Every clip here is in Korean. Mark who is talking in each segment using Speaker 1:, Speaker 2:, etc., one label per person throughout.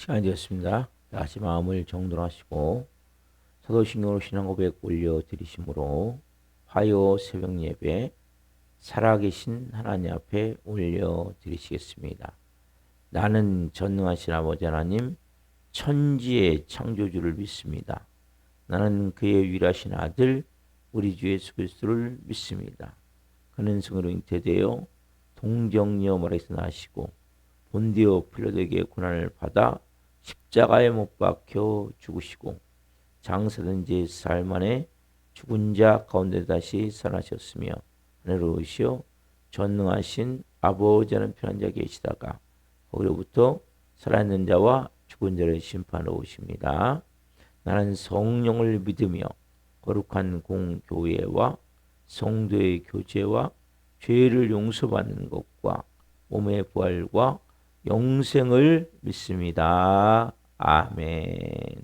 Speaker 1: 시간이 되었습니다. 다시 마음을 정돈하시고 사도신경으로 신앙고백 올려드리심으로 화요 새벽 예배 살아계신 하나님 앞에 올려드리시겠습니다. 나는 전능하신 아버지 하나님 천지의 창조주를 믿습니다. 나는 그의 유일하신 아들 우리 주 예수 그리스도를 믿습니다. 그는 성으로 잉태되어 동정녀 마리아에서 나시고 본디오 필라도에게 고난을 받아 십자가에 못 박혀 죽으시고 장사된 지 사흘 만에 죽은 자 가운데 다시 살아나셨으며 하늘로 오시어 전능하신 아버지라는 편한 자 계시다가 거기로부터 살아있는 자와 죽은 자를 심판하러 오십니다. 나는 성령을 믿으며 거룩한 공교회와 성도의 교제와 죄를 용서받는 것과 몸의 부활과 영생을 믿습니다. 아멘.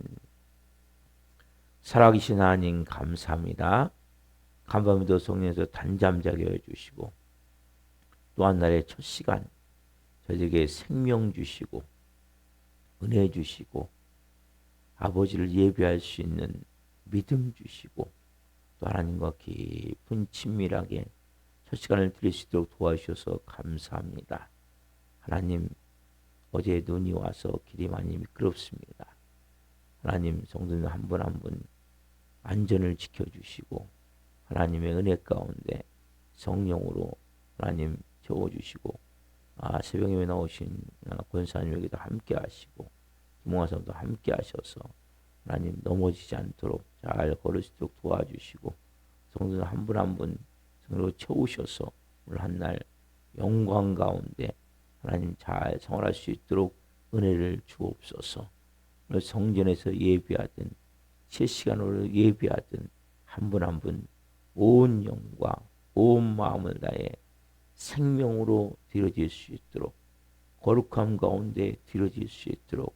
Speaker 1: 살아계신 하나님 감사합니다. 간밤에도 성령에서 단잠자게 해주시고 또 한 날의 첫 시간 저에게 생명 주시고 은혜 주시고 아버지를 예배할 수 있는 믿음 주시고 또 하나님과 깊은 친밀하게 첫 시간을 드릴 수 있도록 도와주셔서 감사합니다. 하나님 어제 눈이 와서 길이 많이 미끄럽습니다. 하나님 성도님 한 분 한 분 안전을 지켜주시고 하나님의 은혜 가운데 성령으로 하나님 채워주시고 새벽에 나오신 권사님에게도 함께 하시고 김홍화사님도 함께 하셔서 하나님 넘어지지 않도록 잘 걸을 수 있도록 도와주시고 성도님 한 분 한 분 성령으로 채우셔서 오늘 한 날 영광 가운데 하나님 잘 생활할 수 있도록 은혜를 주옵소서. 오늘 성전에서 예배하든 실시간으로 예배하든 한 분 한 분 온 영과 온 마음을 다해 생명으로 드려질 수 있도록 거룩함 가운데 드려질 수 있도록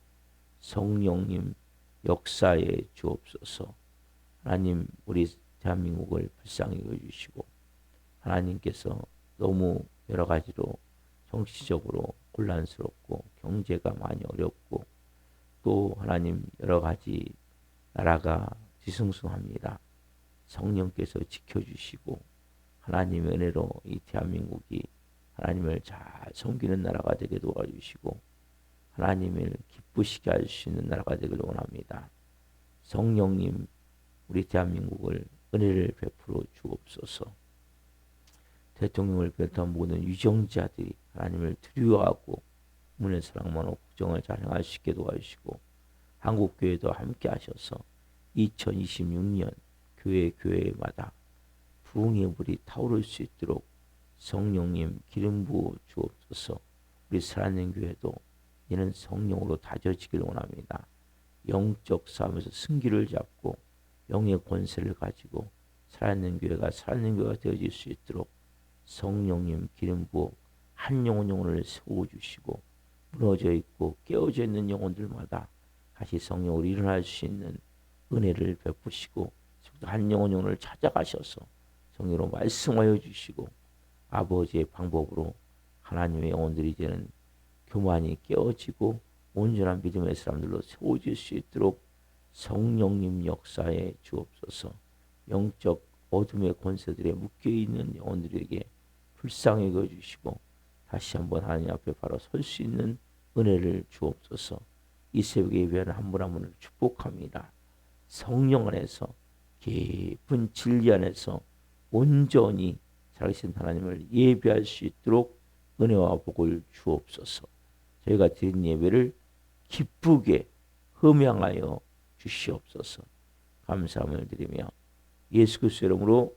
Speaker 1: 성령님 역사에 주옵소서. 하나님 우리 대한민국을 불쌍히 여겨주시고 하나님께서 너무 여러 가지로 정치적으로 혼란스럽고 경제가 많이 어렵고 또 하나님 여러 가지 나라가 뒤숭숭합니다. 성령께서 지켜주시고 하나님의 은혜로 이 대한민국이 하나님을 잘 섬기는 나라가 되게 도와주시고 하나님을 기쁘시게 할 수 있는 나라가 되길 원합니다. 성령님 우리 대한민국을 은혜를 베풀어 주옵소서. 대통령을 비롯한 모든 유정자들이 하나님을 두려워하고 문의 사랑만으로 국정을 잘 행할 수 있게 도와주시고 한국교회도 함께 하셔서 2026년 교회마다 부흥의 불이 타오를 수 있도록 성령님 기름 부어 주옵소서. 우리 살아있는 교회도 이는 성령으로 다져지길 원합니다. 영적 싸움에서 승기를 잡고 영의 권세를 가지고 살아있는 교회가 살아있는 교회가 되어질 수 있도록 성령님 기름 부어 한 영혼을 세워주시고 무너져 있고 깨어져 있는 영혼들마다 다시 성령으로 일어날 수 있는 은혜를 베푸시고 한 영혼을 찾아가셔서 성령으로 말씀하여 주시고 아버지의 방법으로 하나님의 영혼들이 되는 교만이 깨어지고 온전한 믿음의 사람들로 세워질 수 있도록 성령님 역사에 주옵소서. 영적 어둠의 권세들에 묶여있는 영혼들에게 불쌍히 여겨주시고 다시 한번 하나님 앞에 바로 설 수 있는 은혜를 주옵소서. 이 새벽에 예배하는 한 분 한 분을 축복합니다. 성령 안에서 깊은 진리 안에서 온전히 살아계신 하나님을 예배할 수 있도록 은혜와 복을 주옵소서. 저희가 드린 예배를 기쁘게 흠양하여 주시옵소서. 감사함을 드리며 예수 그리스도 이름으로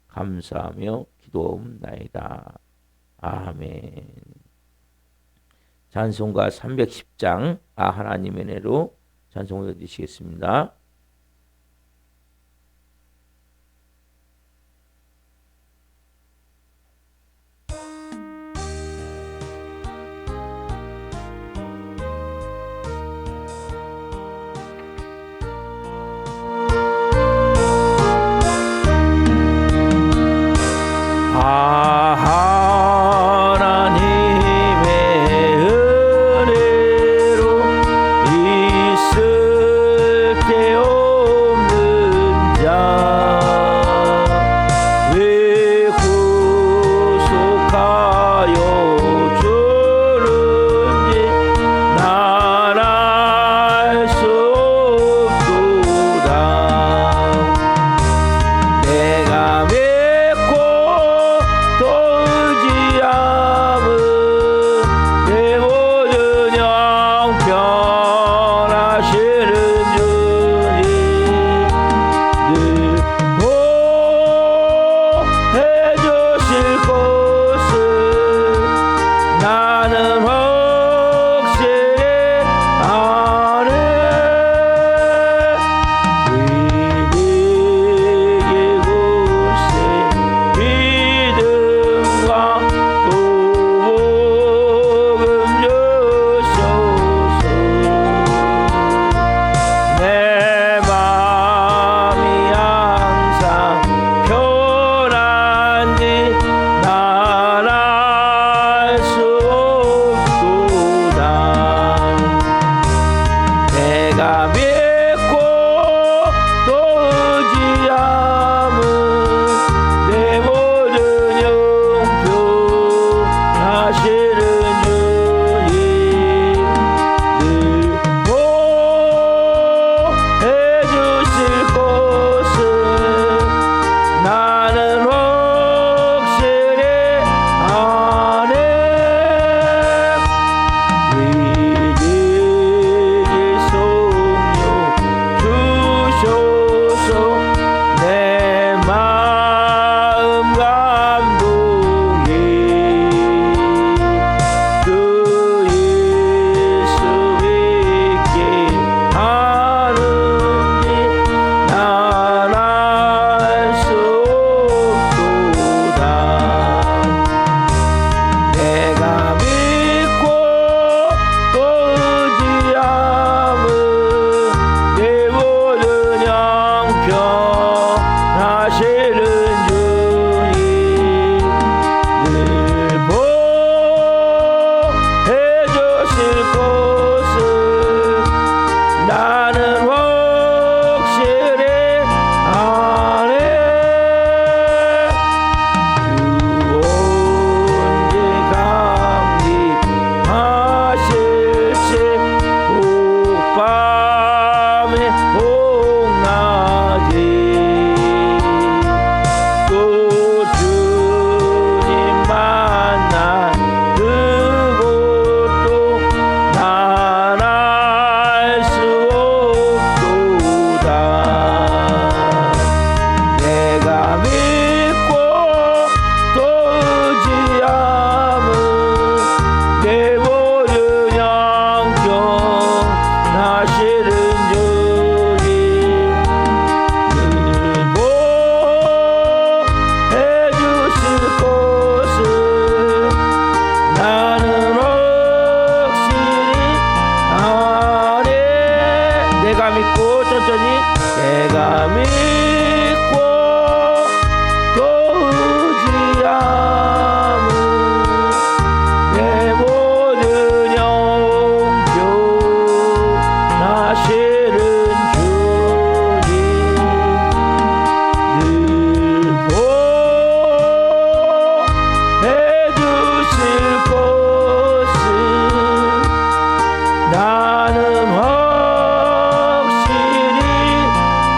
Speaker 1: 감사하며 기도하옵나이다. 아멘. 찬송가 310장 하나님의 은혜로 찬송을 드리시겠습니다. 하나님의 은혜로 내가 믿고 천천히 내가 믿고 또 의지함은 내 모든 영교 나시는 주님 늘 보해 주실 것은 나는 확실히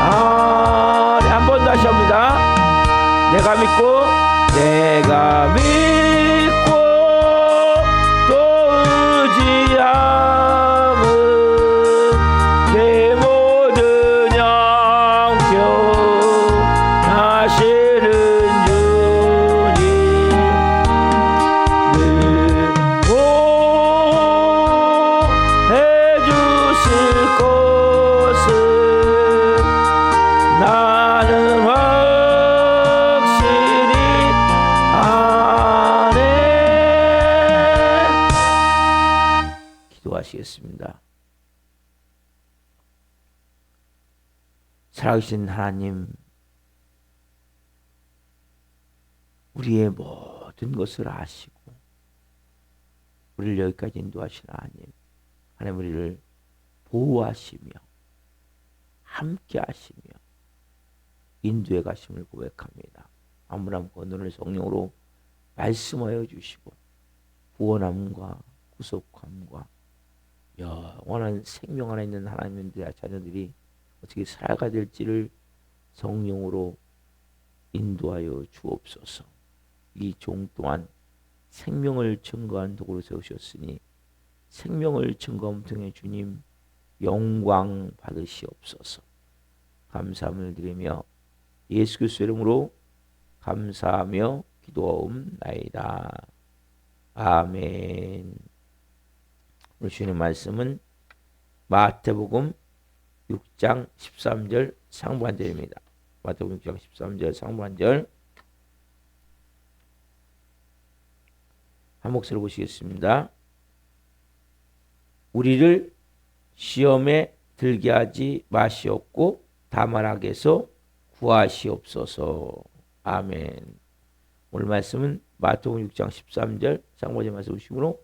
Speaker 1: 아네. 한 번 다시 합니다. 내가 믿고 또 의지함은 내 모든 영경 하시는 주님 늘 보해 주실 것은 나는 확실히 아네. 기도하시겠습니다. 살아계신 하나님, 우리의 모든 것을 아시고 우리를 여기까지 인도하신 하나님 우리를 보호하시며 함께 하시며 인도해 가심을 고백합니다. 아무나 오늘 성령으로 말씀하여 주시고 구원함과 구속함과 영원한 생명 안에 있는 하나님의 자녀들이 어떻게 살아가야 될지를 성령으로 인도하여 주옵소서. 이 종 또한 생명을 증거한 도구로 세우셨으니 생명을 증거함 통해 주님 영광 받으시옵소서. 감사함을 드리며 예수 그리스도 이름으로 감사하며 기도하옵나이다. 아멘. 오늘 주님 말씀은 마태복음 6장 13절 상반절입니다. 마태복음 6장 13절 상반절 한 목소리로 보시겠습니다. 우리를 시험에 들게 하지 마시옵고 다만 악에서 구하시옵소서. 아멘. 오늘 말씀은 마태복음 6장 13절 상반절 말씀 보시므로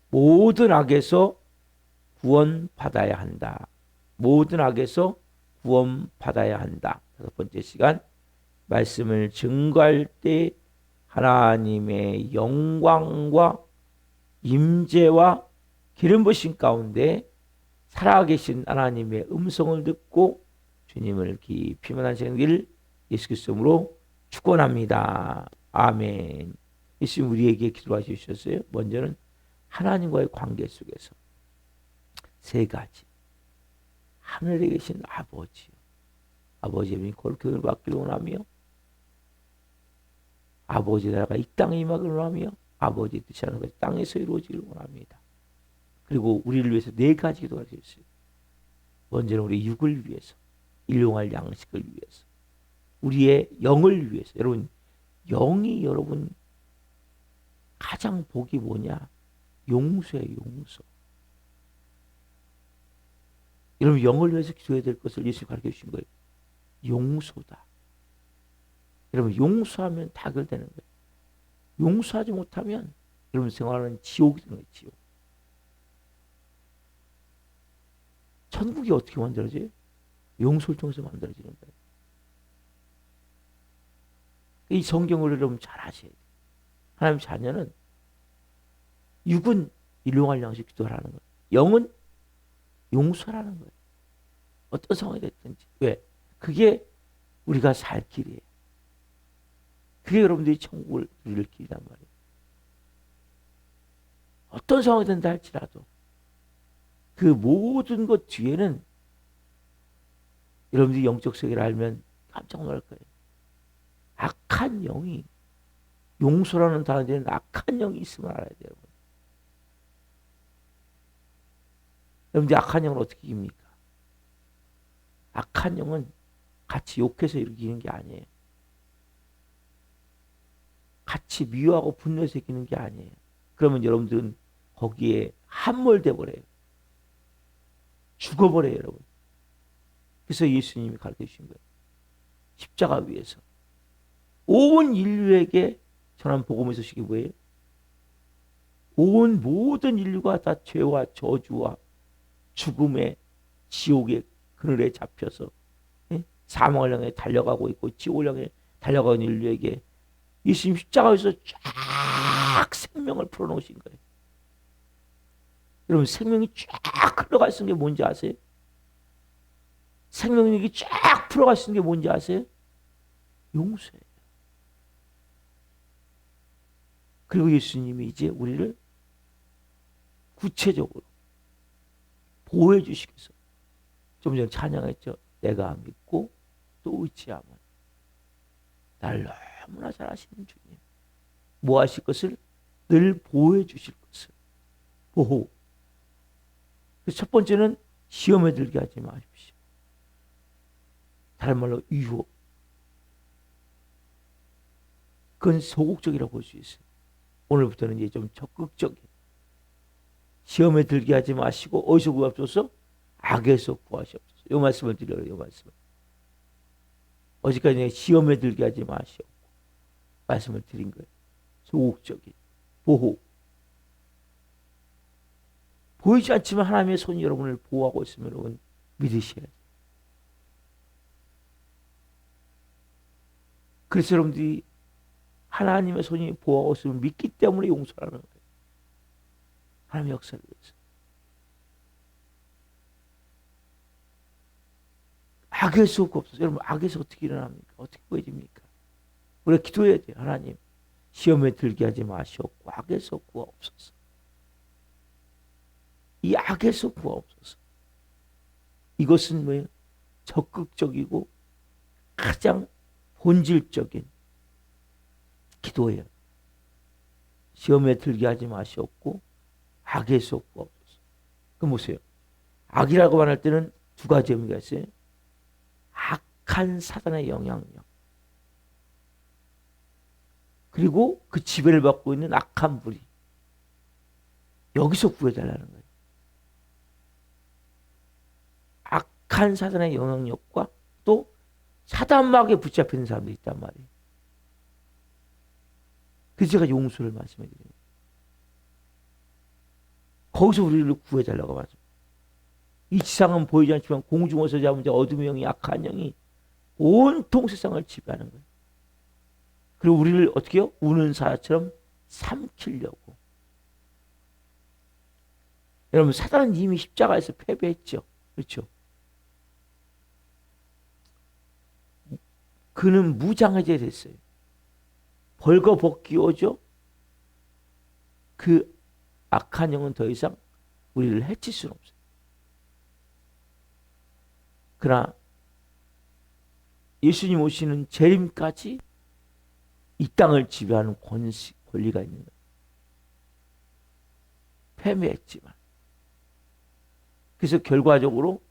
Speaker 1: 모든 악에서 구원받아야 한다. 모든 악에서 구원받아야 한다. 다섯 번째 시간 말씀을 증거할 때 하나님의 영광과 임재와 기름 부으심 가운데 살아계신 하나님의 음성을 듣고 주님을 깊이 만나시길 예수 그리스도로 축원합니다. 아멘. 예수님 우리에게 기도하여 주셨어요. 먼저는 하나님과의 관계 속에서 세 가지. 하늘에 계신 아버지요. 아버지의 거룩함을 받기를 원하며 아버지의 나라가 이 땅에 임하기를 원하며 아버지의 뜻이 하는 것이 땅에서 이루어지기를 원합니다. 그리고 우리를 위해서 네 가지 기도가 되었어요. 먼저는 우리 육을 위해서, 일용할 양식을 위해서, 우리의 영을 위해서. 여러분, 영이 여러분 가장 복이 뭐냐? 용서예요, 용서. 여러분, 영을 위해서 기도해야 될 것을 예수님 가르쳐 주신 거예요. 용서다. 여러분, 용서하면 다 해결되는 거예요. 용서하지 못하면 여러분 생활은 지옥이 되는 거예요, 지옥. 천국이 어떻게 만들어져요? 용서를 통해서 만들어지는 거예요. 이 성경을 여러분 잘 아셔야 돼요. 하나님 자녀는 육은 일용할 양식 기도하라는 거예요. 영은 용서라는 거예요. 어떤 상황이 됐든지. 왜? 그게 우리가 살 길이에요. 그게 여러분들이 천국을 누릴 길이란 말이에요. 어떤 상황이 된다 할지라도 그 모든 것 뒤에는 여러분들이 영적 세계를 알면 깜짝 놀랄 거예요. 악한 영이, 용서라는 단어에는 악한 영이 있음을 알아야 돼요. 여러분들 악한 영을 어떻게 이깁니까? 악한 영은 같이 욕해서 이기는 게 아니에요. 같이 미워하고 분노해서 이기는 게 아니에요. 그러면 여러분들은 거기에 함몰돼 버려요. 죽어버려요, 여러분. 그래서 예수님이 가르쳐 주신 거예요. 십자가 위에서 온 인류에게 전한 복음의 소식이 뭐예요? 온 모든 인류가 다 죄와 저주와 죽음의 지옥의 그늘에 잡혀서 사망을 향해 달려가고 있고 지옥을 향해 달려가는 인류에게 예수님 십자가에서 쫙 생명을 풀어놓으신 거예요. 여러분 생명이 쫙 흘러갈 수 있는 게 뭔지 아세요? 생명력이 쫙 풀어갈 수 있는 게 뭔지 아세요? 용서예요. 그리고 예수님이 이제 우리를 구체적으로 보호해 주시기 위해서 좀 전에 찬양했죠. 내가 믿고 또 의지하면 날 너무나 잘 아시는 주님. 뭐 하실 것을? 늘 보호해 주실 것을. 보호. 그래서 첫 번째는 시험에 들게 하지 마십시오. 다른 말로 유혹. 그건 소극적이라고 볼 수 있어요. 오늘부터는 이제 좀 적극적인. 시험에 들게 하지 마시고 어디서 구하옵소서? 악에서 구하시옵소서. 이 말씀을 드려요. 이 말씀을. 어제까지 시험에 들게 하지 마시옵고 말씀을 드린 거예요. 소극적인 보호. 보이지 않지만 하나님의 손이 여러분을 보호하고 있으면 여러분 믿으셔야 돼요. 그래서 여러분들이 하나님의 손이 보호하고 있으면 믿기 때문에 용서하는 거예요. 하나님의 역사를 위해서. 악에서 없어서 여러분 악에서 어떻게 일어납니까? 어떻게 구해집니까? 우리가 기도해야 돼요. 하나님 시험에 들게 하지 마시옵고 악에서 구하옵소서. 이 악에서 구하옵소서. 이것은 뭐예요? 적극적이고 가장 본질적인 기도예요. 시험에 들게 하지 마시옵고 악에서 구하옵소서. 그럼 보세요. 악이라고 말할 때는 두 가지 의미가 있어요. 악한 사단의 영향력. 그리고 그 지배를 받고 있는 악한 불이. 여기서 구해달라는 거예요. 악한 사단의 영향력과 또 사단막에 붙잡히는 사람들이 있단 말이에요. 그래서 제가 용서를 말씀해 드립니다. 거기서 우리를 구해달라고 말씀합니다. 이 지상은 보이지 않지만 공중에서 잡은 자 어둠의 영이 악한 영이 온통 세상을 지배하는 거예요. 그리고 우리를 어떻게 해요? 우는 사자처럼 삼키려고. 여러분 사단은 이미 십자가에서 패배했죠. 그렇죠? 그는 무장해제 됐어요. 벌거벗기오죠. 그 악한 영은 더 이상 우리를 해칠 수는 없어요. 그러나 예수님 오시는 재림까지 이 땅을 지배하는 권리가 있는 거예요. 패배했지만. 그래서 결과적으로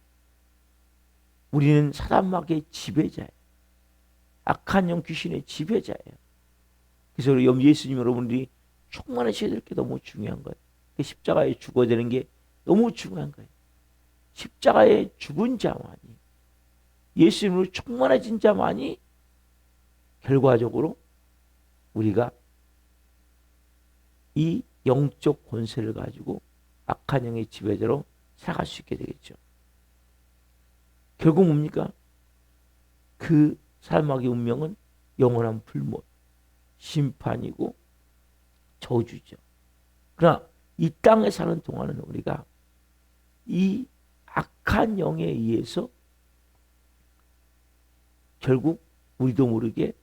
Speaker 1: 우리는 사단막의 지배자예요. 악한 영 귀신의 지배자예요. 그래서 예수님 여러분들이 충만하셔야 될 게 너무 중요한 거예요. 십자가에 죽어야 되는 게 너무 중요한 거예요. 십자가에 죽은 자만이 예수님으로 충만해진 자만이 결과적으로 우리가 이 영적 권세를 가지고 악한 영의 지배자로 살아갈 수 있게 되겠죠. 결국 뭡니까? 그 사람의 운명은 영원한 불못, 심판이고 저주죠. 그러나 이 땅에 사는 동안은 우리가 이 악한 영에 의해서 결국 우리도 모르게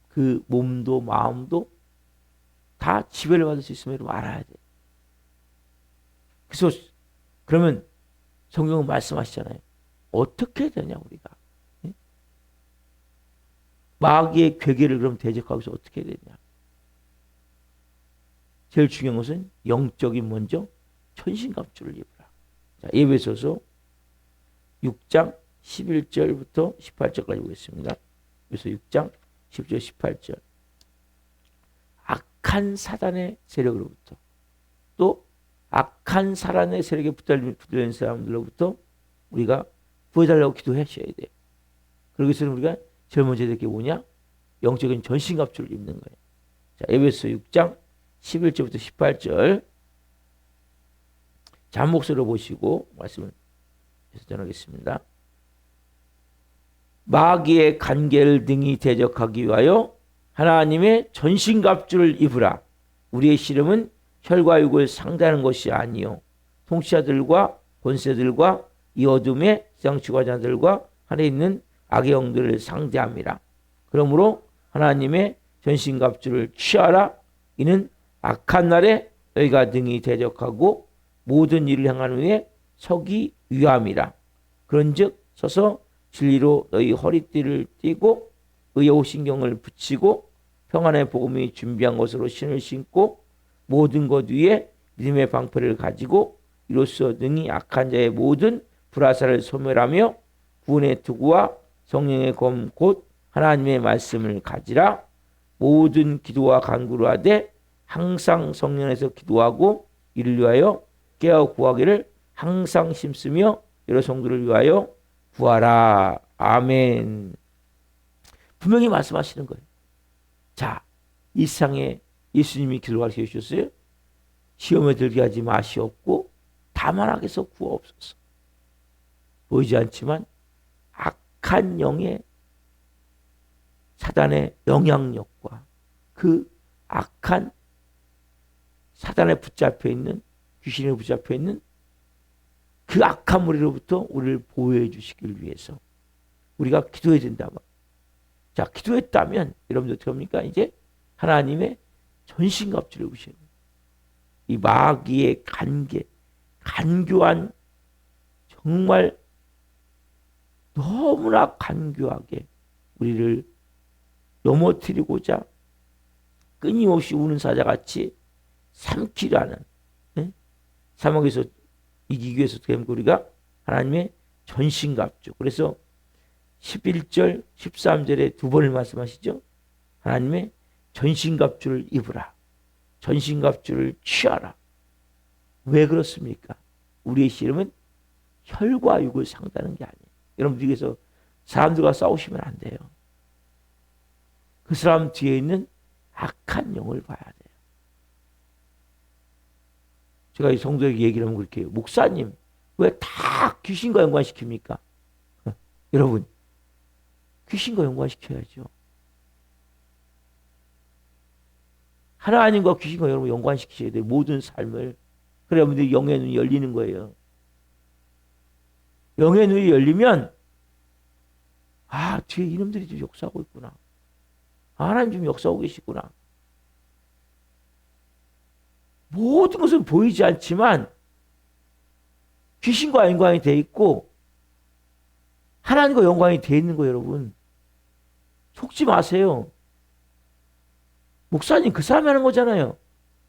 Speaker 1: 그 몸도 마음도 다 지배를 받을 수 있음을 알아야 돼. 그래서 그러면 성경은 말씀하시잖아요. 어떻게 되냐 우리가. 마귀의 괴계를 그럼 대적하기 위해서 어떻게 되냐. 제일 중요한 것은 영적인 먼저 천신갑주를 입으라. 자, 에베소서 6장 11절부터 18절까지 보겠습니다. 그래서 6장 10절 18절. 악한 사단의 세력으로부터 또 악한 사단의 세력에 붙들린 사람들로부터 우리가 구해달라고 기도하셔야 돼. 그러기 위해서는 우리가 제일 먼저 될게 뭐냐? 영적인 전신갑주를 입는 거예요. 자, 에베소 6장 11절부터 18절. 자, 한 목소리로 보시고 말씀을 해서 전하겠습니다. 마귀의 간계를 등이 대적하기 위하여 하나님의 전신갑주를 입으라. 우리의 씨름은 혈과 육을 상대하는 것이 아니요 통치자들과 권세들과 이 어둠의 세상 주관자들과 하늘에 있는 악의 영들을 상대함이라. 그러므로 하나님의 전신갑주를 취하라. 이는 악한 날에 너희가 등이 대적하고 모든 일을 행한 후에 서기 위함이라. 그런즉 서서 진리로 너희 허리띠를 띠고 의의 옷신경을 붙이고 평안의 복음이 준비한 것으로 신을 신고 모든 것 위에 믿음의 방패를 가지고 이로써 능히 악한 자의 모든 불화살을 소멸하며 구원의 투구와 성령의 검 곧 하나님의 말씀을 가지라. 모든 기도와 간구를 하되 항상 성령에서 기도하고 이를 위하여 깨어 구하기를 항상 힘쓰며 여러 성도를 위하여 구하라. 아멘. 분명히 말씀하시는 거예요. 자, 이 세상에 예수님이 기도를 가르쳐 주셨어요. 시험에 들게 하지 마시옵고 다만 악에서 구하옵소서. 보이지 않지만 악한 영의 사단의 영향력과 그 악한 사단에 붙잡혀 있는 귀신에 붙잡혀 있는 그 악한 무리로부터 우리를 보호해 주시길 위해서 우리가 기도해야 된다. 자, 기도했다면 여러분들 어떻게 합니까? 이제 하나님의 전신갑주를 입으셔야 돼요. 이 마귀의 간교한 정말 너무나 간교하게 우리를 넘어뜨리고자 끊임없이 우는 사자같이 삼키려 하는, 사막에서 이기기 위해서 어떻게 합니까? 우리가 하나님의 전신갑주. 그래서 11절 13절에 두 번을 말씀하시죠. 하나님의 전신갑주를 입으라. 전신갑주를 취하라. 왜 그렇습니까? 우리의 씨름은 혈과 육을 상대하는 게 아니에요. 여러분들께서 사람들과 싸우시면 안 돼요. 그 사람 뒤에 있는 악한 영을 봐야 돼요. 제가 이 성도에게 얘기를 하면 그렇게 해요. 목사님, 왜 다 귀신과 연관시킵니까? 여러분, 귀신과 연관시켜야죠. 하나님과 귀신과 여러분 연관시키셔야 돼요. 모든 삶을. 그래야 여러분들이 영의 눈이 열리는 거예요. 영의 눈이 열리면 아, 뒤에 이놈들이 좀 역사하고 있구나. 하나님 좀 역사하고 계시구나. 모든 것은 보이지 않지만 귀신과 연관이 돼 있고 하나님과 연관이 돼 있는 거예요, 여러분. 속지 마세요. 목사님 그 사람이 하는 거잖아요.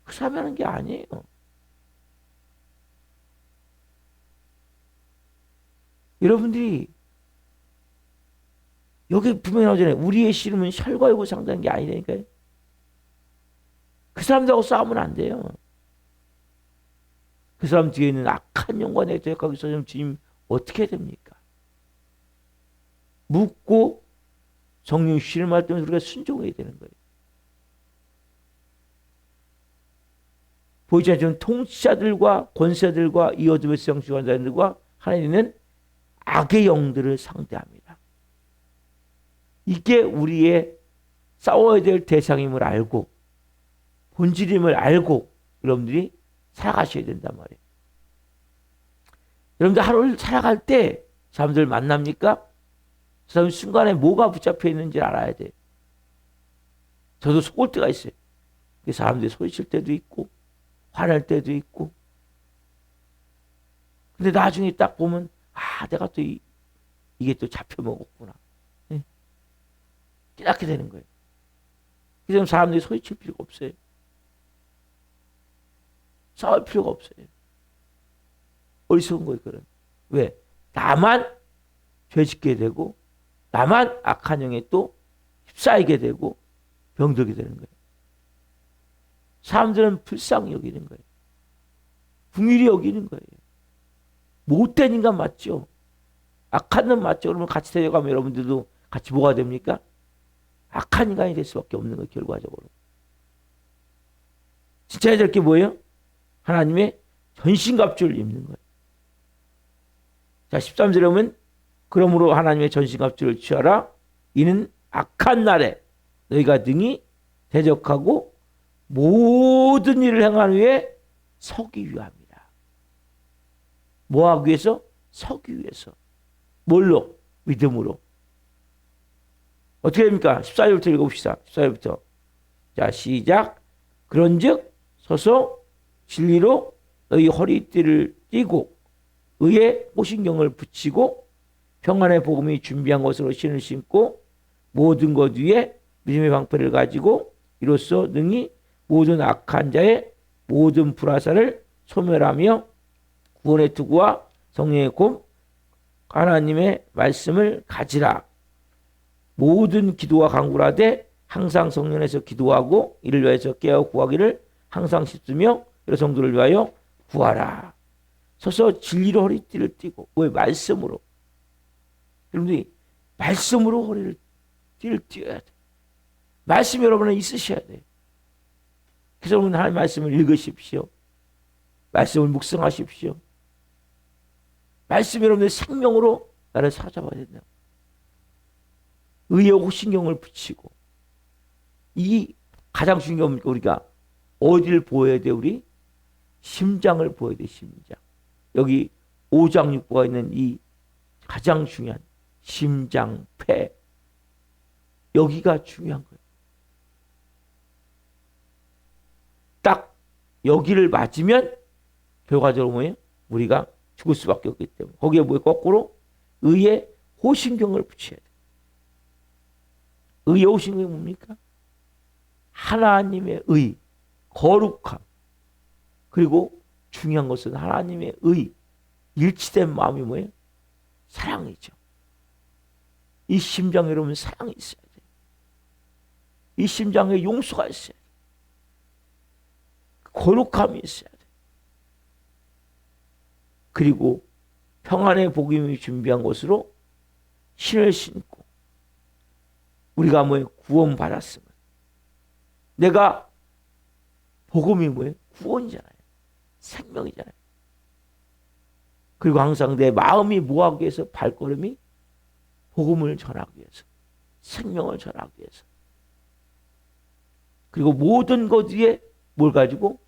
Speaker 1: 그 사람이 하는 게 아니에요. 여러분들이 여기 분명히 나오잖아요. 우리의 씨름은 혈과 육을 상대하는 게 아니라니까요. 그 사람들하고 싸우면 안 돼요. 그 사람 뒤에 있는 악한 영과 내적하고 있어서 주님 어떻게 해야 됩니까? 묻고 성령 씨름할 때면 우리가 순종해야 되는 거예요. 보이지 않지만 통치자들과 권세들과 이 어둠의 세상 주관자들과 하나님은 악의 영들을 상대합니다. 이게 우리의 싸워야 될 대상임을 알고 본질임을 알고 여러분들이 살아가셔야 된단 말이에요. 여러분들 하루를 살아갈 때 사람들 만납니까? 그 사람 순간에 뭐가 붙잡혀 있는지 알아야 돼요. 저도 속을 때가 있어요. 사람들이 소리칠 때도 있고 화낼 때도 있고. 근데 나중에 딱 보면 아, 내가 또 이게 또 잡혀 먹었구나. 네? 깨닫게 되는 거예요. 그래서 사람들이 소리칠 필요가 없어요. 싸울 필요가 없어요. 어리석은 거예요, 그런. 왜? 나만 죄 짓게 되고, 나만 악한 영에 또 휩싸이게 되고, 병들게 되는 거예요. 사람들은 불쌍히 여기는 거예요. 긍휼히 여기는 거예요. 못된 인간 맞죠? 악한 놈 맞죠? 그러면 같이 데려가면 여러분들도 같이 뭐가 됩니까? 악한 인간이 될 수밖에 없는 거예요. 결과적으로. 진짜 해야 될 게 뭐예요? 하나님의 전신갑주를 입는 거예요. 자, 13절에 보면 그러므로 하나님의 전신갑주를 취하라. 이는 악한 날에 너희가 능히 대적하고 모든 일을 행한 후에 서기 위함이라. 뭐 하기 위해서? 서기 위해서. 뭘로? 믿음으로. 어떻게 됩니까? 14절부터 읽어봅시다. 14절부터. 자, 시작. 그런즉 서서 진리로 너희 허리띠를 띠고 의의 호신경을 붙이고 평안의 복음이 준비한 것으로 신을 신고 모든 것 위에 믿음의 방패를 가지고 이로써 능히 모든 악한 자의 모든 불화살을 소멸하며 구원의 투구와 성령의 곰 하나님의 말씀을 가지라. 모든 기도와 간구를 하되 항상 성령에서 기도하고 이를 위해서 깨어 구하기를 항상 씹으며 여러 성도를 위하여 구하라. 서서 진리로 허리띠를 띠고 왜? 말씀으로. 여러분들이 말씀으로 허리띠를 띄어야 돼. 말씀 여러분은 있으셔야 돼. 그래서 여러분 하나님의 말씀을 읽으십시오. 말씀을 묵상하십시오. 말씀 여러분의 생명으로 나를 사잡아야 된다. 의의 호신경을 붙이고 이 가장 중요한 건 우리가 어디를 보여야 돼? 우리 심장을 보여야 돼. 심장. 여기 5장 6부가 있는 이 가장 중요한 심장, 폐 여기가 중요한 거예요. 딱 여기를 맞으면 결과적으로 뭐예요? 우리가 죽을 수밖에 없기 때문에 거기에 뭐예요? 거꾸로 의의 호신경을 붙여야 돼. 의의 호신경이 뭡니까? 하나님의 의, 거룩함. 그리고 중요한 것은 하나님의 의, 일치된 마음이 뭐예요? 사랑이죠. 이 심장에 여러분 사랑이 있어야 돼요. 이 심장에 용서가 있어야 돼요. 거룩함이 있어야 돼요. 그리고 평안의 복음이 준비한 것으로 신을 신고 우리가 뭐예요? 구원 받았으면 내가 복음이 뭐예요? 구원이잖아요. 생명이잖아요. 그리고 항상 내 마음이 뭐하기 위해서? 발걸음이 복음을 전하기 위해서, 생명을 전하기 위해서. 그리고 모든 것 위에 뭘 가지고?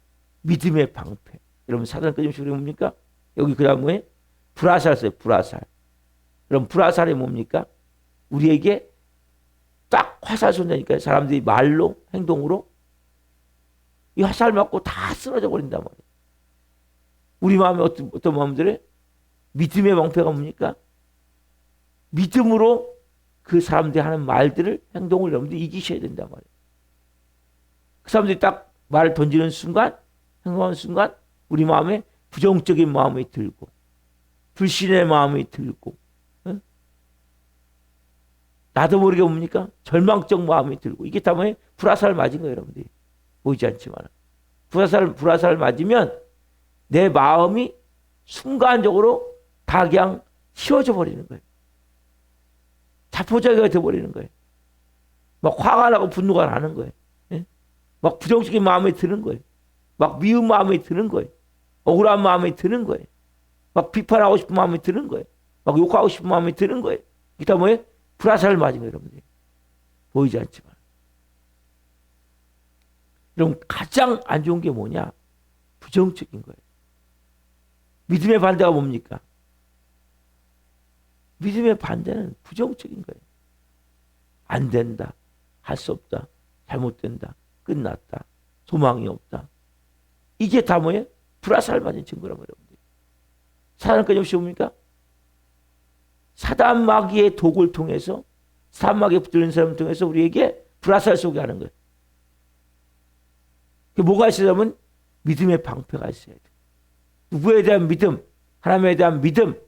Speaker 1: 믿음의 방패. 여러분 사단 끊임없이 뭡니까? 여기 그 다음 뭐예요? 불화살 써요. 불화살. 그럼 불화살이 뭡니까? 우리에게 딱 화살 쏜다니까요. 사람들이 말로 행동으로 이 화살 맞고 다 쓰러져 버린단 말이에요. 우리 마음에 어떤 마음들이 믿음의 방패가 뭡니까? 믿음으로 그 사람들이 하는 말들을 행동을 여러분들이 이기셔야 된단 말이에요. 그 사람들이 딱 말을 던지는 순간 행동하는 순간 우리 마음에 부정적인 마음이 들고 불신의 마음이 들고 응? 나도 모르게 뭡니까? 절망적 마음이 들고 이게 다 뭐예요? 불화살 맞은 거예요. 여러분들이 보이지 않지만 불화살 맞으면 내 마음이 순간적으로 다 그냥 휘어져 버리는 거예요. 자포자기가 되어버리는 거예요. 막 화가 나고 분노가 나는 거예요. 예? 막 부정적인 마음이 드는 거예요. 막 미운 마음이 드는 거예요. 억울한 마음이 드는 거예요. 막 비판하고 싶은 마음이 드는 거예요. 막 욕하고 싶은 마음이 드는 거예요. 이게 다 뭐예요? 불화살을 맞은 거예요. 여러분들이. 보이지 않지만. 여러분 가장 안 좋은 게 뭐냐? 부정적인 거예요. 믿음의 반대가 뭡니까? 믿음의 반대는 부정적인 거예요. 안 된다. 할 수 없다. 잘못된다. 끝났다. 소망이 없다. 이게 다 뭐예요? 불화살 맞은 증거란 말이에요. 사단은 끊임없이 뭡니까? 사단 마귀의 독을 통해서 사단 마귀에 붙들린 사람을 통해서 우리에게 불화살 쏘게 하는 거예요. 뭐가 있으려면 믿음의 방패가 있어야 돼. 누구에 대한 믿음, 하나님에 대한 믿음,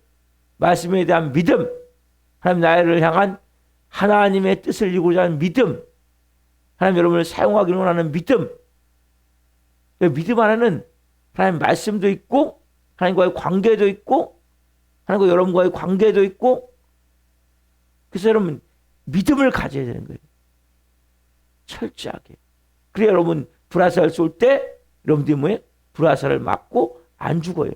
Speaker 1: 말씀에 대한 믿음, 하나님 나를 향한 하나님의 뜻을 이루고자 하는 믿음, 하나님 여러분을 사용하기를 원하는 믿음. 믿음 안에는 하나님 말씀도 있고 하나님과의 관계도 있고 하나님과 여러분과의 관계도 있고, 그래서 여러분 믿음을 가져야 되는 거예요. 철저하게. 그래야 여러분 불화살 쏠 때 여러분들이 뭐예요? 불화살을 맞고 안 죽어요.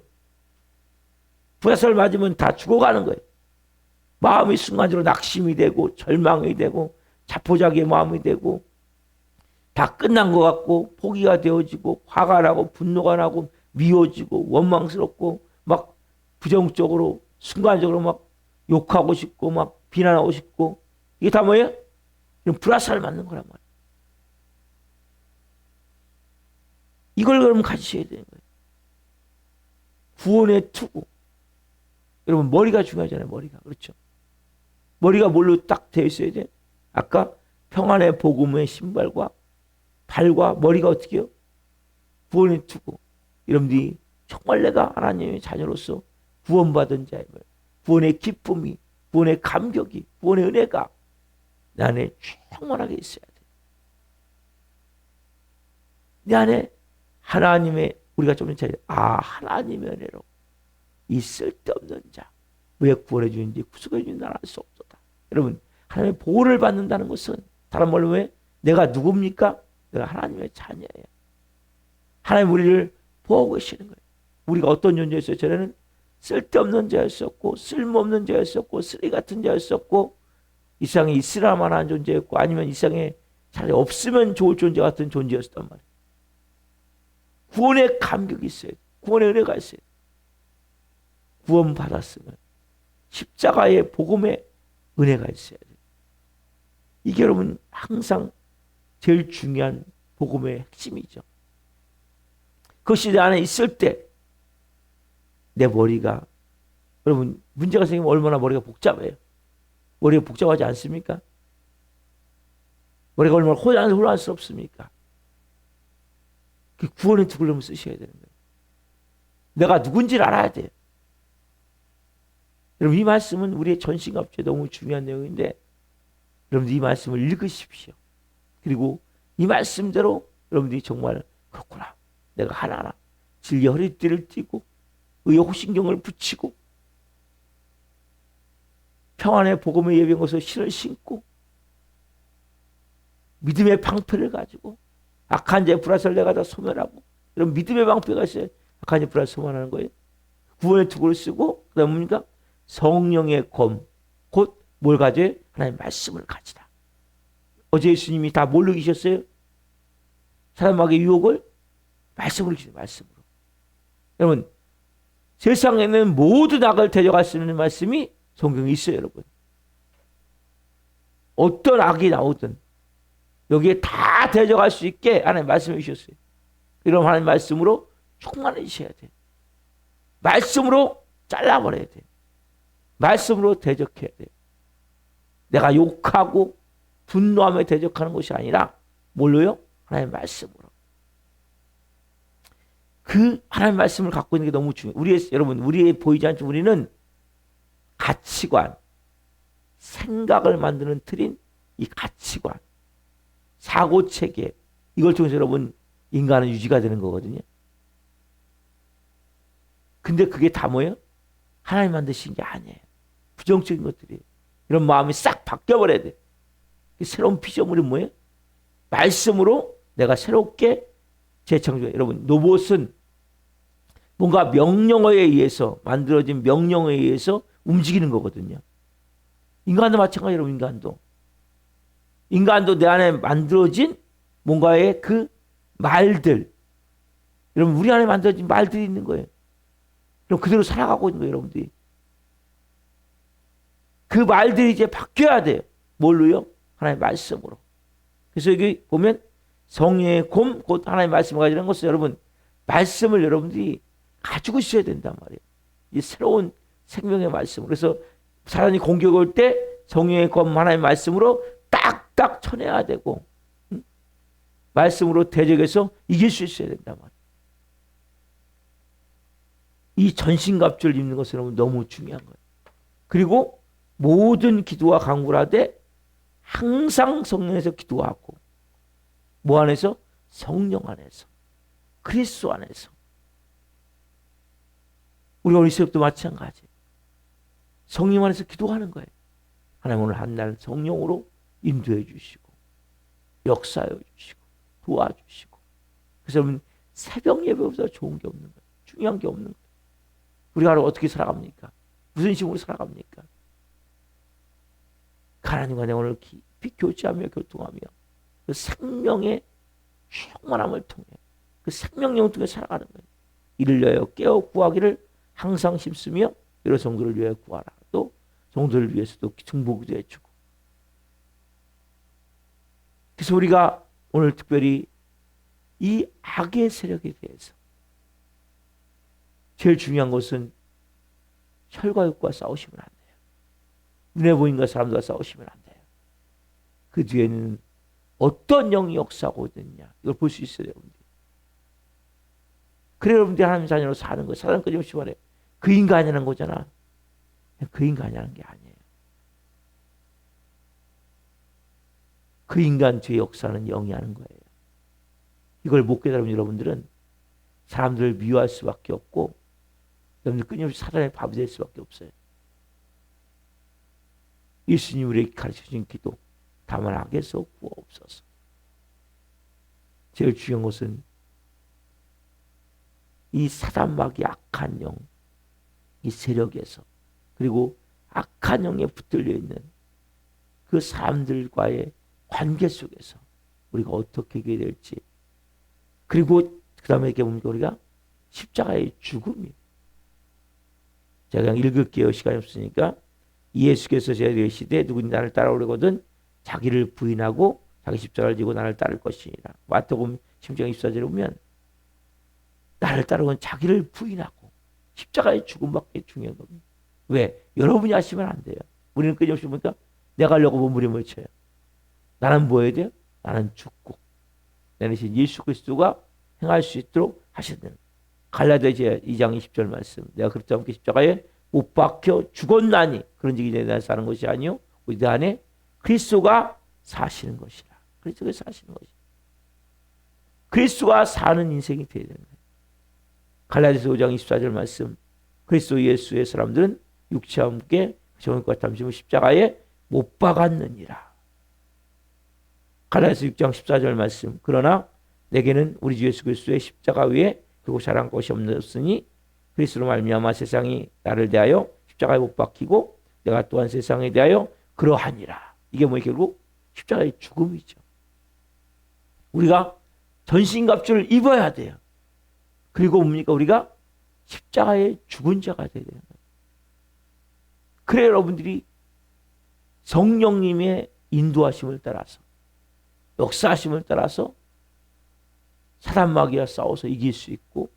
Speaker 1: 불화살 맞으면 다 죽어가는 거예요. 마음이 순간적으로 낙심이 되고 절망이 되고 자포자기의 마음이 되고 다 끝난 것 같고 포기가 되어지고 화가 나고 분노가 나고 미워지고 원망스럽고 막 부정적으로 순간적으로 막 욕하고 싶고 막 비난하고 싶고, 이게 다 뭐예요? 이런 불화살을 맞는 거란 말이에요. 이걸 그러면 가지셔야 되는 거예요. 구원의 투구. 여러분 머리가 중요하잖아요. 머리가. 그렇죠? 머리가 뭘로 딱 되어 있어야 돼? 아까 평안의 복음의 신발과 발과 머리가 어떻게 해요? 구원의 투구. 여러분들이 정말 내가 하나님의 자녀로서 구원받은 자임을, 구원의 기쁨이, 구원의 감격이, 구원의 은혜가 내 안에 충만하게 있어야 돼. 내 안에 하나님의, 우리가 좀 전에 하나님의 은혜로 이 쓸데없는 자 왜 구원해 주는지 구속해 주는 나는 알 수 없도다. 여러분 하나님의 보호를 받는다는 것은 다른 말로 왜 내가 누굽니까? 내가 하나님의 자녀예요. 하나님 우리를 보호하고 계시는 거예요. 우리가 어떤 존재였어요? 전에는 쓸데없는 자였었고 쓸모없는 자였었고 쓰레기 같은 자였었고 이 세상에 있으라 만한 존재였고 아니면 이 세상에 차라리 없으면 좋을 존재 같은 존재였단 말이에요. 구원의 감격이 있어요. 구원의 은혜가 있어요. 구원 받았으면 십자가의 복음의 은혜가 있어야 돼요. 이게 여러분 항상 제일 중요한 복음의 핵심이죠. 그것이 내 안에 있을 때 내 머리가, 여러분 문제가 생기면 얼마나 머리가 복잡해요. 머리가 복잡하지 않습니까? 머리가 얼마나 혼란스럽습니까? 그 구원의 투구를 쓰셔야 되는 거예요. 내가 누군지를 알아야 돼요. 여러분 이 말씀은 우리의 전신갑주에 너무 중요한 내용인데 여러분들 이 말씀을 읽으십시오. 그리고 이 말씀대로 여러분들이 정말 그렇구나. 내가 하나하나 진리 허리띠를 띠고 의의 호신경을 붙이고 평안의 복음의 예비한 신을 신고 믿음의 방패를 가지고 악한 자의 불화살을 내가 다 소멸하고, 이런 믿음의 방패가 있어요. 악한 자의 불화살을 소멸하는 거예요. 구원의 투구를 쓰고 그 다음 뭡니까? 성령의 검, 곧 뭘 가져요? 하나님의 말씀을 가지라. 어제 예수님이 다 뭘로 이기셨어요? 사람에게 유혹을 말씀으로 이기셨어요. 말씀으로. 여러분 세상에는 모든 악을 데려갈 수 있는 말씀이 성경에 있어요. 여러분 어떤 악이 나오든 여기에 다 데려갈 수 있게 하나님 말씀해 주셨어요. 이런 하나님 말씀으로 충만해지셔야 돼요. 말씀으로 잘라버려야 돼요. 말씀으로 대적해야 돼요. 내가 욕하고 분노하며 대적하는 것이 아니라 뭘로요? 하나님 말씀으로. 그 하나님 말씀을 갖고 있는 게 너무 중요해요. 여러분 우리의 보이지 않죠? 우리는 가치관, 생각을 만드는 틀인 이 가치관, 사고체계, 이걸 통해서 여러분 인간은 유지가 되는 거거든요. 근데 그게 다 뭐예요? 하나님 만드신 게 아니에요. 부정적인 것들이에요. 이런 마음이 싹 바뀌어버려야 돼. 새로운 피조물이 뭐예요? 말씀으로 내가 새롭게 재창조해요. 여러분 로봇은 뭔가 명령어에 의해서 만들어진 명령어에 의해서 움직이는 거거든요. 인간도 마찬가지예요. 여러분 인간도 내 안에 만들어진 뭔가의 그 말들, 여러분 우리 안에 만들어진 말들이 있는 거예요. 그럼 그대로 살아가고 있는 거예요. 여러분들이 그 말들이 이제 바뀌어야 돼요. 뭘로요? 하나님의 말씀으로. 그래서 여기 보면 성령의 곰, 곧 하나님의 말씀을 가지는 것은 여러분 말씀을 여러분들이 가지고 있어야 된단 말이에요. 이 새로운 생명의 말씀. 그래서 사단이 공격 올 때 성령의 검 하나님의 말씀으로 딱딱 쳐내야 되고, 말씀으로 대적해서 이길 수 있어야 된단 말이에요. 이 전신갑주를 입는 것은 너무 중요한 거예요. 그리고 모든 기도와 간구를 하되 항상 성령에서 기도하고, 뭐 안에서? 성령 안에서, 그리스도 안에서. 우리가 어릴 때도 마찬가지. 성령 안에서 기도하는 거예요. 하나님 오늘 한 날 성령으로 인도해 주시고 역사해 주시고 도와주시고. 그래서 여러분 새벽 예배보다 좋은 게 없는 거예요. 중요한 게 없는 거예요. 우리가 어떻게 살아갑니까? 무슨 식으로 살아갑니까? 하나님과 내가 오늘 깊이 교제하며 교통하며 그 생명의 충만함을 통해 그 생명력을 통해 살아가는 거예요. 이를 위하여 깨어 구하기를 항상 힘쓰며 여러 성도를 위하여 구하라. 또 성도를 위해서도 중보기도 해주고. 그래서 우리가 오늘 특별히 이 악의 세력에 대해서 제일 중요한 것은 혈과 육과 싸우시면 안 돼요. 눈에 보이는 사람들과 싸우시면 안 돼요. 그 뒤에는 어떤 영이 역사하고 있느냐 이걸 볼 수 있어요. 여러분들. 그래 여러분들이 하나님 자녀로 사는 거예요. 사람 끊임없이 말해. 그 인간이라는 거잖아. 그 인간이라는 게 아니에요. 그 인간 뒤에 역사는 영이 하는 거예요. 이걸 못 깨달으면 여러분들은 사람들을 미워할 수밖에 없고 여러분들 끊임없이 사단의 밥이 될 수밖에 없어요. 예수님이 우리에게 가르쳐준 기도 다만 악에서 구하옵소서. 제일 중요한 것은 이 사단마귀 악한 영, 이 세력에서 그리고 악한 영에 붙들려 있는 그 사람들과의 관계 속에서 우리가 어떻게 해야 될지. 그리고 그 다음에 이렇게 보면 우리가 십자가의 죽음이에요. 제가 그냥 읽을게요. 시간이 없으니까. 예수께서 제게 시대 누구든지 나를 따라오려거든 자기를 부인하고 자기 십자가를 지고 나를 따를 것이니라. 마태복음 10장 24절에 보면 나를 따르면 자기를 부인하고 십자가의 죽음밖에 중요한 겁니다. 왜? 여러분이 하시면 안 돼요. 우리는 끊임없이 보니까 내가 하려고 몸부림을 쳐요. 나는 뭐 해야 돼요? 나는 죽고 내 대신 예수 그리스도가 행할 수 있도록 하시는 갈라디아 2장 20절 말씀. 내가 그리스도와 함께 십자가에 못 박혀 죽었나니 그런즉 이제 내가 사는 것이 아니요 우리 내 안에 그리스도가 사시는 것이라. 그리스도가 사시는 것이라. 그리스도가 사는 인생이 되어야 되는 거예요. 갈라디아서 5장 24절 말씀. 그리스도 예수의 사람들은 육체와 함께 정욕과 탐심을 십자가에 못 박았느니라. 갈라디아서 6장 14절 말씀. 그러나 내게는 우리 주 예수 그리스도의 십자가 위에 그리고 자랑 것이 없으니 그리스도로 말미암아 세상이 나를 대하여 십자가에 못 박히고 내가 또한 세상에 대하여 그러하니라. 이게 뭐예요? 결국 십자가의 죽음이죠. 우리가 전신갑주를 입어야 돼요. 그리고 뭡니까? 우리가 십자가의 죽은 자가 되야 되는 거예요. 그래 여러분들이 성령님의 인도하심을 따라서 역사하심을 따라서 사단 마귀와 싸워서 이길 수 있고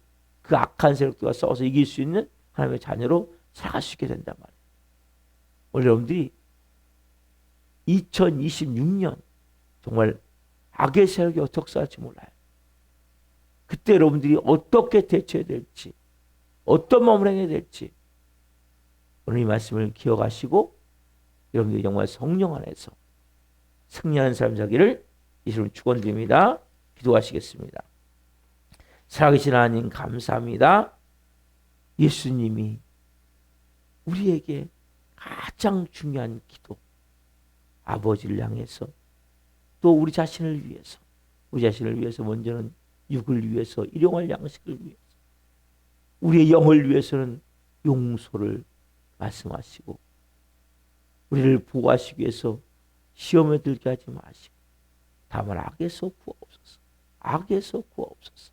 Speaker 1: 그 악한 세력들과 싸워서 이길 수 있는 하나님의 자녀로 살아갈 수 있게 된단 말이에요. 오늘 여러분들이 2026년 정말 악의 세력이 어떻게 싸울지 몰라요. 그때 여러분들이 어떻게 대처해야 될지 어떤 마음을 행해야 될지 오늘 이 말씀을 기억하시고 여러분들이 정말 성령 안에서 승리하는 삶 살기를 예수님 축원드립니다. 기도하시겠습니다. 살아계신 하나님 감사합니다. 예수님이 우리에게 가장 중요한 기도 아버지를 향해서 또 우리 자신을 위해서 먼저는 육을 위해서 일용할 양식을 위해서 우리의 영을 위해서는 용서를 말씀하시고 우리를 보호하시기 위해서 시험에 들게 하지 마시고 다만 악에서 구하옵소서. 악에서 구하옵소서.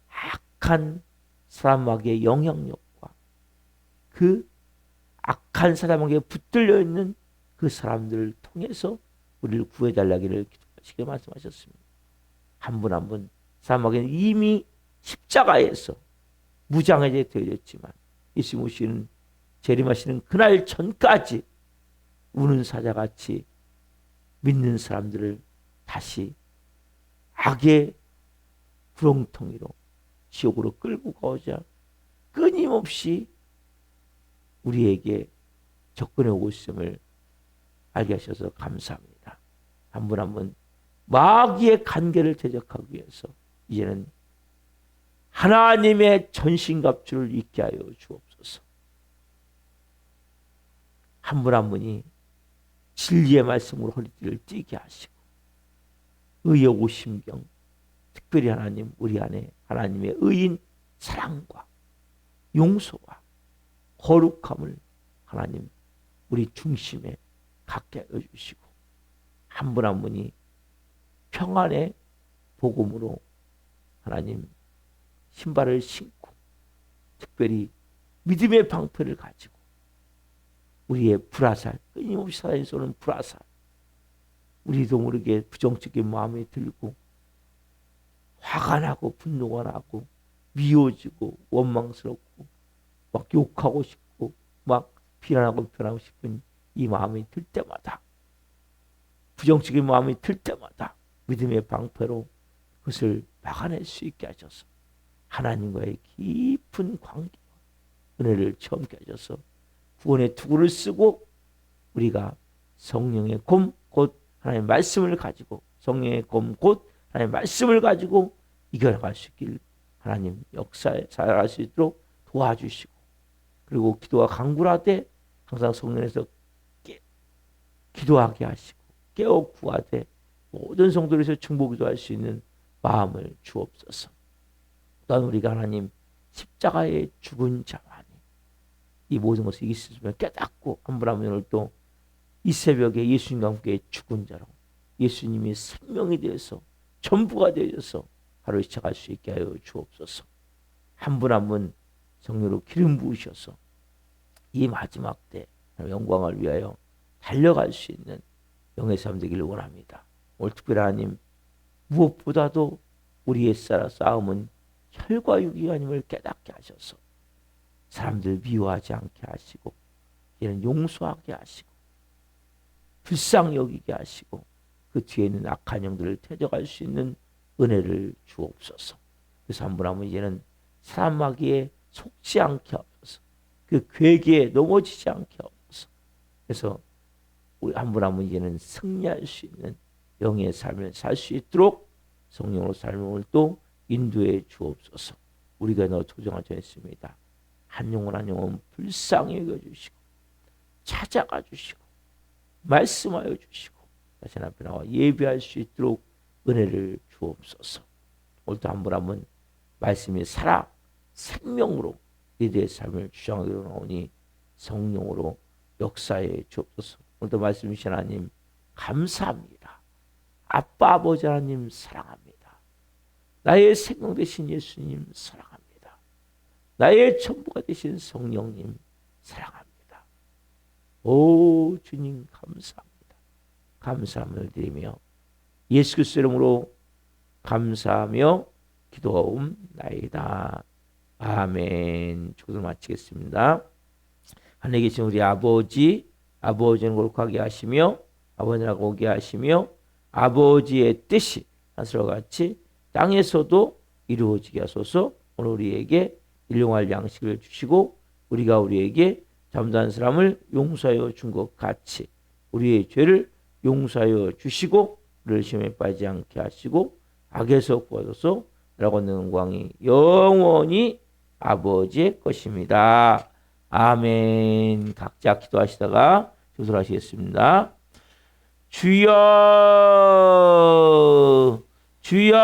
Speaker 1: 악한 사람에게 영향력과 그 악한 사람에게 붙들려 있는 그 사람들을 통해서 우리를 구해달라기를 기도하시게 말씀하셨습니다. 한 분 한 분 사람에게는 이미 십자가에서 무장해제 되어졌지만 예수 오시는 재림하시는 그날 전까지 우는 사자같이 믿는 사람들을 다시 악의 구렁텅이로 지옥으로 끌고 가오자 끊임없이 우리에게 접근해 오고 있음을 알게 하셔서 감사합니다. 한 분 한 분 마귀의 관계를 대적하기 위해서 이제는 하나님의 전신갑주를 입게 하여 주옵소서. 한 분 한 분이 진리의 말씀으로 허리띠를 띠게 하시고 의의 오심경, 특별히 하나님 우리 안에 하나님의 의인 사랑과 용서와 거룩함을 하나님 우리 중심에 갖게 해주시고 한 분 한 분이 평안의 복음으로 하나님 신발을 신고 특별히 믿음의 방패를 가지고 우리의 불화살, 끊임없이 사단이 쏘는 불화살, 우리도 모르게 부정적인 마음이 들고 화가 나고 분노가 나고 미워지고 원망스럽고 막 욕하고 싶고 막 비난하고 변하고 싶은 이 마음이 들 때마다, 부정적인 마음이 들 때마다 믿음의 방패로 그것을 막아낼 수 있게 하셔서 하나님과의 깊은 관계와 은혜를 체험케 하셔서 구원의 투구를 쓰고 우리가 성령의 검, 곧 하나님의 말씀을 가지고 성령의 검, 곧 하나님의 말씀을 가지고 이겨나갈 수 있길 하나님 역사에 살아갈 수 있도록 도와주시고, 그리고 기도가 강구하되 항상 성령에서 기도하게 하시고 깨어 구하되 모든 성도에서 중보 기도할 수 있는 마음을 주옵소서. 또한 우리가 하나님 십자가에 죽은 자만이 이 모든 것을 이길 수 있으면 깨닫고 한 분 한 분을 또 이 새벽에 예수님과 함께 죽은 자로 예수님이 생명이 되어서 전부가 되어서 하루 시작할 수 있게 하여 주옵소서. 한 분 한 분 성령으로 기름 부으셔서 이 마지막 때 영광을 위하여 달려갈 수 있는 영의 삶 되기를 원합니다. 오늘 특별히 하나님 무엇보다도 우리의 싸움은 혈과 육이 아님을 깨닫게 하셔서 사람들 미워하지 않게 하시고 이제는 용서하게 하시고 불쌍히 여기게 하시고 그 뒤에 있는 악한 영들을 퇴적할 수 있는 은혜를 주옵소서. 그래서 한 분 한 분 이제는 사람마귀에 속지 않게 하옵소서. 그 괴계에 넘어지지 않게 하옵소서. 그래서 우리 한 분 한 분 이제는 승리할 수 있는 영의 삶을 살 수 있도록 성령으로 삶을 또 인도해 주옵소서. 우리가 너 조정하자 했습니다. 한 영혼 한 영혼 불쌍히 여겨주시고 찾아가 주시고 말씀하여 주시고 다시 앞에 나와 예배할 수 있도록 은혜를 주옵소서. 오늘도 한 분 한 분 말씀이 살아 생명으로 이들의 삶을 주장하기로 나오니 성령으로 역사해 주옵소서. 오늘도 말씀 주신 하나님 감사합니다. 아빠 아버지 하나님 사랑합니다. 나의 생명 되신 예수님 사랑합니다. 나의 전부가 되신 성령님 사랑합니다. 오 주님 감사합니다. 감사함을 드리며 예수 그리스도 이름으로 감사하며 기도하옵나이다. 아멘. 기도를 마치겠습니다. 하늘에 계신 우리 아버지는 거룩하게 하시며 아버지라고 오게 하시며 아버지의 뜻이 하늘과 같이 땅에서도 이루어지게 하소서. 오늘 우리에게 일용할 양식을 주시고 우리가 우리에게 잘못한 사람을 용서하여 준 것 같이 우리의 죄를 용서하여 주시고 우리를 시험에 빠지지 않게 하시고 악에서 구하소서. 라고 하는 영광이 영원히 아버지의 것입니다. 아멘. 각자 기도하시다가 조절하시겠습니다. 주여 주여